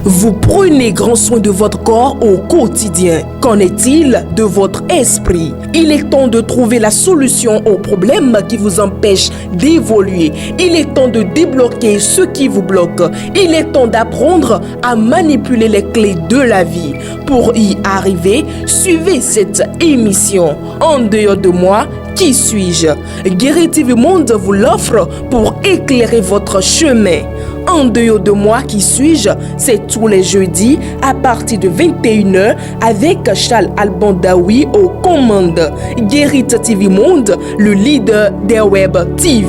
Vous prenez grand soin de votre corps au quotidien. Qu'en est-il de votre esprit? Il est temps de trouver la solution aux problèmes qui vous empêchent d'évoluer. Il est temps de débloquer ce qui vous bloque. Il est temps d'apprendre à manipuler les clés de la vie. Pour y arriver, suivez cette émission. En dehors de moi, qui suis-je? Guéri TV Monde vous l'offre pour éclairer votre chemin. En dehors de moi, qui suis-je? C'est tous les jeudis à partir de 21h avec Charles Alban Daoui aux commandes. Guéri TV Monde, le leader des web TV.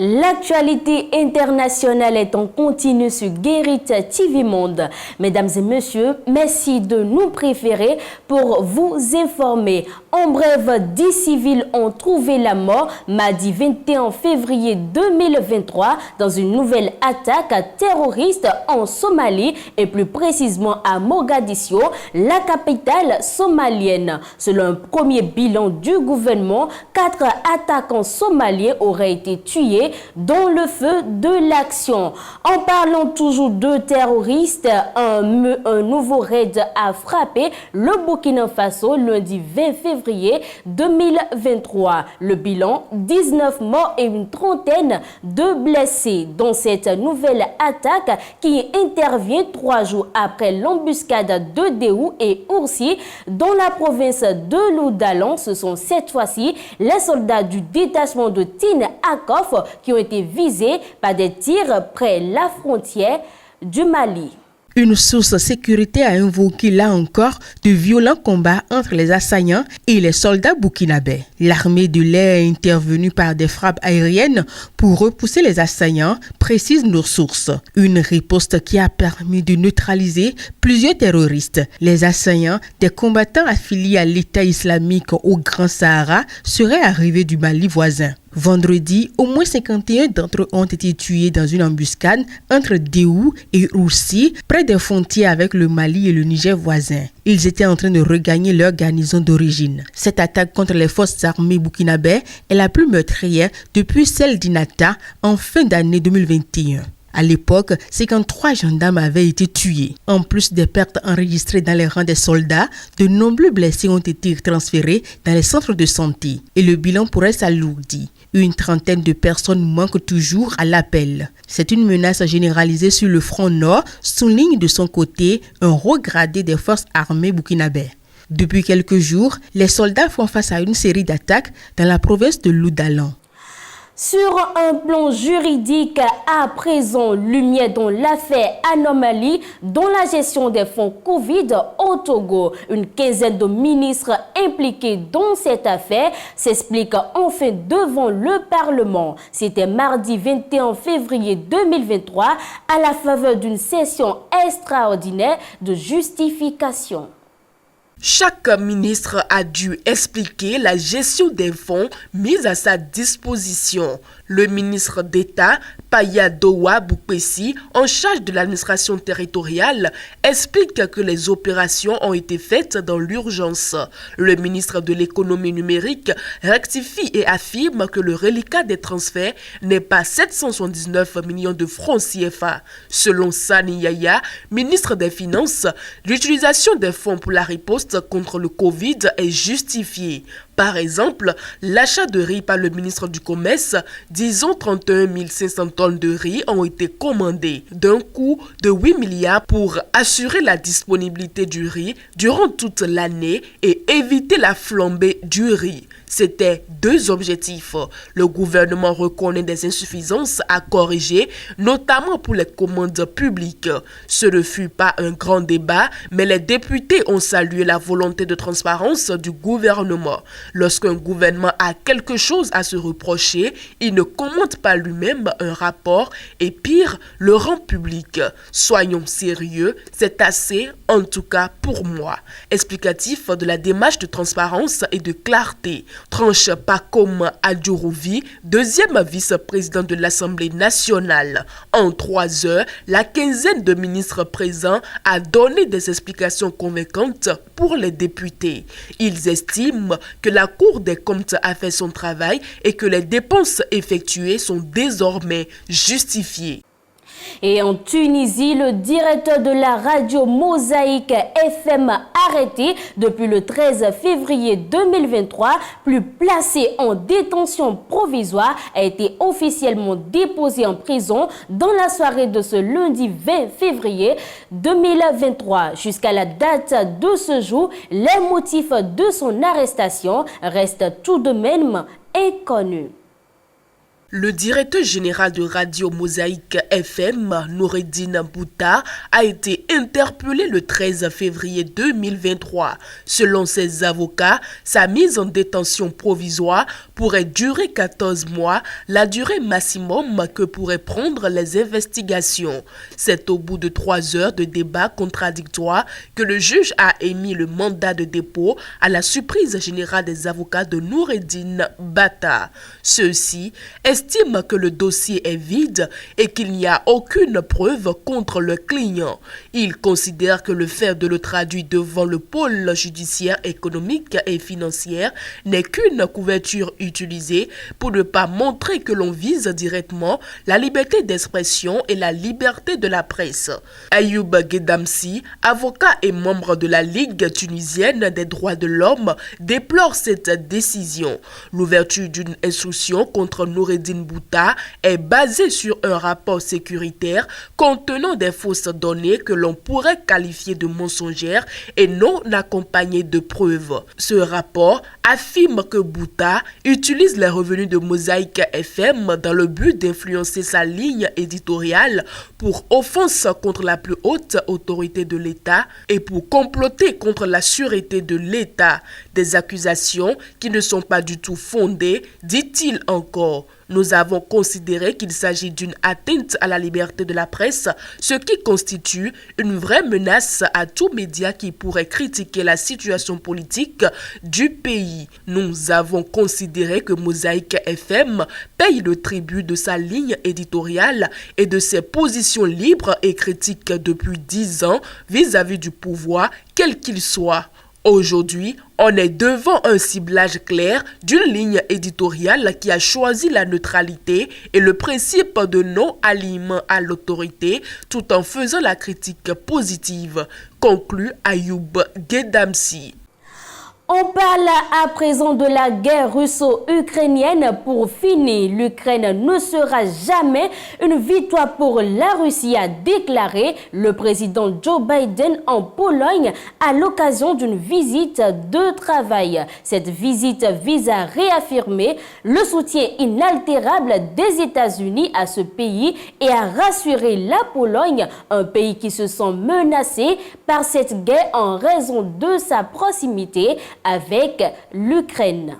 L'actualité internationale est en continu sur Guérit TV Monde. Mesdames et messieurs, merci de nous préférer pour vous informer. En bref, 10 civils ont trouvé la mort mardi 21 février 2023 dans une nouvelle attaque terroriste en Somalie et plus précisément à Mogadiscio, la capitale somalienne. Selon un premier bilan du gouvernement, 4 attaquants somaliens auraient été tués dans le feu de l'action. En parlant toujours de terroristes, un nouveau raid a frappé le Burkina Faso lundi 20 février 2023. Le bilan, 19 morts et une trentaine de blessés. Dans cette nouvelle attaque qui intervient 3 jours après l'embuscade de Déhou et Oursi dans la province de Loudalan, ce sont cette fois-ci les soldats du détachement de Tine Akof qui ont été visés par des tirs près la frontière du Mali. Une source sécurité a invoqué là encore de violents combats entre les assaillants et les soldats burkinabés. L'armée de l'air est intervenue par des frappes aériennes pour repousser les assaillants, précisent nos sources. Une riposte qui a permis de neutraliser plusieurs terroristes. Les assaillants, des combattants affiliés à l'État islamique au Grand Sahara, seraient arrivés du Mali voisin. Vendredi, au moins 51 d'entre eux ont été tués dans une embuscade entre Déhou et Oursi, près des frontières avec le Mali et le Niger voisin. Ils étaient en train de regagner leur garnison d'origine. Cette attaque contre les forces armées burkinabées est la plus meurtrière depuis celle d'Inata en fin d'année 2021. À l'époque, 53 gendarmes avaient été tués. En plus des pertes enregistrées dans les rangs des soldats, de nombreux blessés ont été transférés dans les centres de santé. Et le bilan pourrait s'alourdir. Une trentaine de personnes manquent toujours à l'appel. C'est une menace généralisée sur le front nord, souligne de son côté un haut gradé des forces armées burkinabées. Depuis quelques jours, les soldats font face à une série d'attaques dans la province de Loudalan. Sur un plan juridique, à présent, lumière dans l'affaire Anomalie dans la gestion des fonds Covid au Togo. Une quinzaine de ministres impliqués dans cette affaire s'expliquent enfin devant le Parlement. C'était mardi 21 février 2023 à la faveur d'une session extraordinaire de justification. Chaque ministre a dû expliquer la gestion des fonds mis à sa disposition. Le ministre d'État, Paya Dowa Boupessi, en charge de l'administration territoriale, explique que les opérations ont été faites dans l'urgence. Le ministre de l'économie numérique rectifie et affirme que le reliquat des transferts n'est pas 779 millions de francs CFA. Selon Sani Yaya, ministre des Finances, l'utilisation des fonds pour la riposte contre le Covid est justifiée. Par exemple, l'achat de riz par le ministre du Commerce, disons 31 500 tonnes de riz ont été commandées d'un coût de 8 milliards pour assurer la disponibilité du riz durant toute l'année et éviter la flambée du riz. C'était 2 objectifs. Le gouvernement reconnaît des insuffisances à corriger, notamment pour les commandes publiques. Ce ne fut pas un grand débat, mais les députés ont salué la volonté de transparence du gouvernement. Lorsqu'un gouvernement a quelque chose à se reprocher, il ne commente pas lui-même un rapport et pire, le rend public. Soyons sérieux, c'est assez, en tout cas pour moi. Explicatif de la démarche de transparence et de clarté. Tranche Pakom Adjourouvi, deuxième vice-président de l'Assemblée nationale. En 3 heures, la quinzaine de ministres présents a donné des explications convaincantes pour les députés. Ils estiment que la Cour des comptes a fait son travail et que les dépenses effectuées sont désormais justifiées. Et en Tunisie, le directeur de la radio Mosaïque FM arrêté depuis le 13 février 2023, plus placé en détention provisoire, a été officiellement déposé en prison dans la soirée de ce lundi 20 février 2023. Jusqu'à la date de ce jour, les motifs de son arrestation restent tout de même inconnus. Le directeur général de Radio Mosaïque FM, Noureddine Bouta, a été interpellé le 13 février 2023. Selon ses avocats, sa mise en détention provisoire pourrait durer 14 mois, la durée maximum que pourraient prendre les investigations. C'est au bout de 3 heures de débat contradictoire que le juge a émis le mandat de dépôt à la surprise générale des avocats de Noureddine Bouta. Ceux-ci estime que le dossier est vide et qu'il n'y a aucune preuve contre le client. Il considère que le fait de le traduire devant le pôle judiciaire économique et financier n'est qu'une couverture utilisée pour ne pas montrer que l'on vise directement la liberté d'expression et la liberté de la presse. Ayoub Guedamsi, avocat et membre de la Ligue tunisienne des droits de l'homme, déplore cette décision. L'ouverture d'une instruction contre Noureddine Bouta est basée sur un rapport sécuritaire contenant des fausses données que l'on pourrait qualifier de mensongères et non accompagnées de preuves. Ce rapport affirme que Bouta utilise les revenus de Mosaïque FM dans le but d'influencer sa ligne éditoriale pour offense contre la plus haute autorité de l'État et pour comploter contre la sûreté de l'État. Des accusations qui ne sont pas du tout fondées, dit-il encore. Nous avons considéré qu'il s'agit d'une atteinte à la liberté de la presse, ce qui constitue une vraie menace à tout média qui pourrait critiquer la situation politique du pays. Nous avons considéré que Mosaïque FM paye le tribut de sa ligne éditoriale et de ses positions libres et critiques depuis 10 ans vis-à-vis du pouvoir, quel qu'il soit. Aujourd'hui, on est devant un ciblage clair d'une ligne éditoriale qui a choisi la neutralité et le principe de non-alignement à l'autorité tout en faisant la critique positive, conclut Ayoub Guedamsi. On parle à présent de la guerre russo-ukrainienne. Pour finir, l'Ukraine ne sera jamais une victoire pour la Russie, a déclaré le président Joe Biden en Pologne à l'occasion d'une visite de travail. Cette visite vise à réaffirmer le soutien inaltérable des États-Unis à ce pays et à rassurer la Pologne, un pays qui se sent menacé par cette guerre en raison de sa proximité avec l'Ukraine.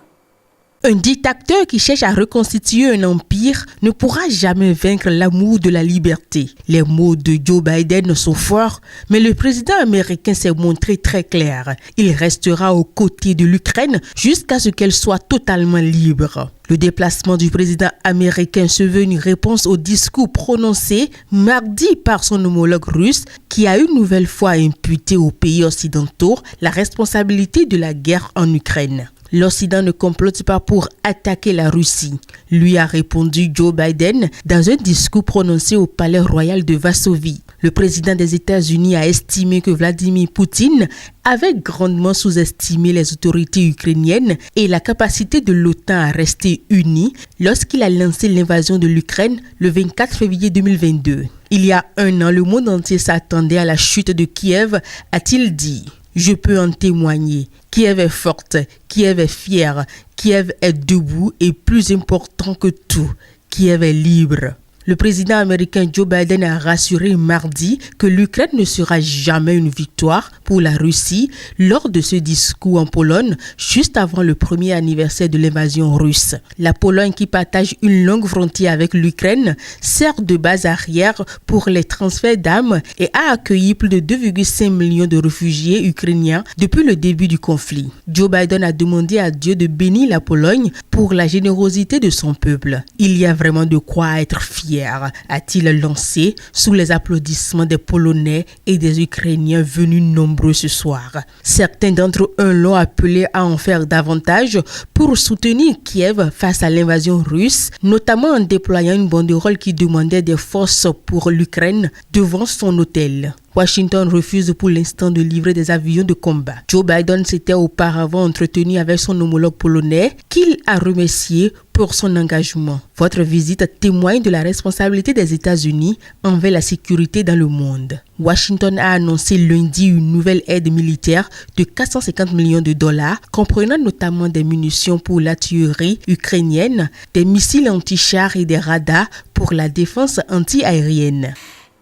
Un dictateur qui cherche à reconstituer un empire ne pourra jamais vaincre l'amour de la liberté. Les mots de Joe Biden sont forts, mais le président américain s'est montré très clair. Il restera aux côtés de l'Ukraine jusqu'à ce qu'elle soit totalement libre. Le déplacement du président américain se veut une réponse au discours prononcé mardi par son homologue russe qui a une nouvelle fois imputé aux pays occidentaux la responsabilité de la guerre en Ukraine. L'Occident ne complote pas pour attaquer la Russie, lui a répondu Joe Biden dans un discours prononcé au Palais Royal de Varsovie. Le président des États-Unis a estimé que Vladimir Poutine avait grandement sous-estimé les autorités ukrainiennes et la capacité de l'OTAN à rester unie lorsqu'il a lancé l'invasion de l'Ukraine le 24 février 2022. Il y a un an, le monde entier s'attendait à la chute de Kiev, a-t-il dit. Je peux en témoigner. Kiev est forte, Kiev est fière, Kiev est debout et plus important que tout, Kiev est libre. Le président américain Joe Biden a rassuré mardi que l'Ukraine ne sera jamais une victoire pour la Russie lors de ce discours en Pologne, juste avant le premier anniversaire de l'invasion russe. La Pologne, qui partage une longue frontière avec l'Ukraine, sert de base arrière pour les transferts d'armes et a accueilli plus de 2,5 millions de réfugiés ukrainiens depuis le début du conflit. Joe Biden a demandé à Dieu de bénir la Pologne pour la générosité de son peuple. Il y a vraiment de quoi être fier. hier, a-t-il lancé sous les applaudissements des Polonais et des Ukrainiens venus nombreux ce soir. Certains d'entre eux l'ont appelé à en faire davantage pour soutenir Kiev face à l'invasion russe, notamment en déployant une banderole qui demandait des forces pour l'Ukraine devant son hôtel. Washington refuse pour l'instant de livrer des avions de combat. Joe Biden s'était auparavant entretenu avec son homologue polonais qu'il a remercié pour son engagement. Votre visite témoigne de la responsabilité des États-Unis envers la sécurité dans le monde. Washington a annoncé lundi une nouvelle aide militaire de 450 millions de dollars, comprenant notamment des munitions pour l'artillerie ukrainienne, des missiles anti-chars et des radars pour la défense anti-aérienne.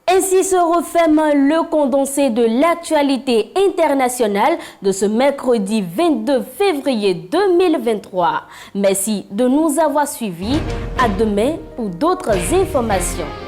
Ainsi se referme le condensé de l'actualité internationale de ce mercredi 22 février 2023. Merci de nous avoir suivis. À demain pour d'autres informations.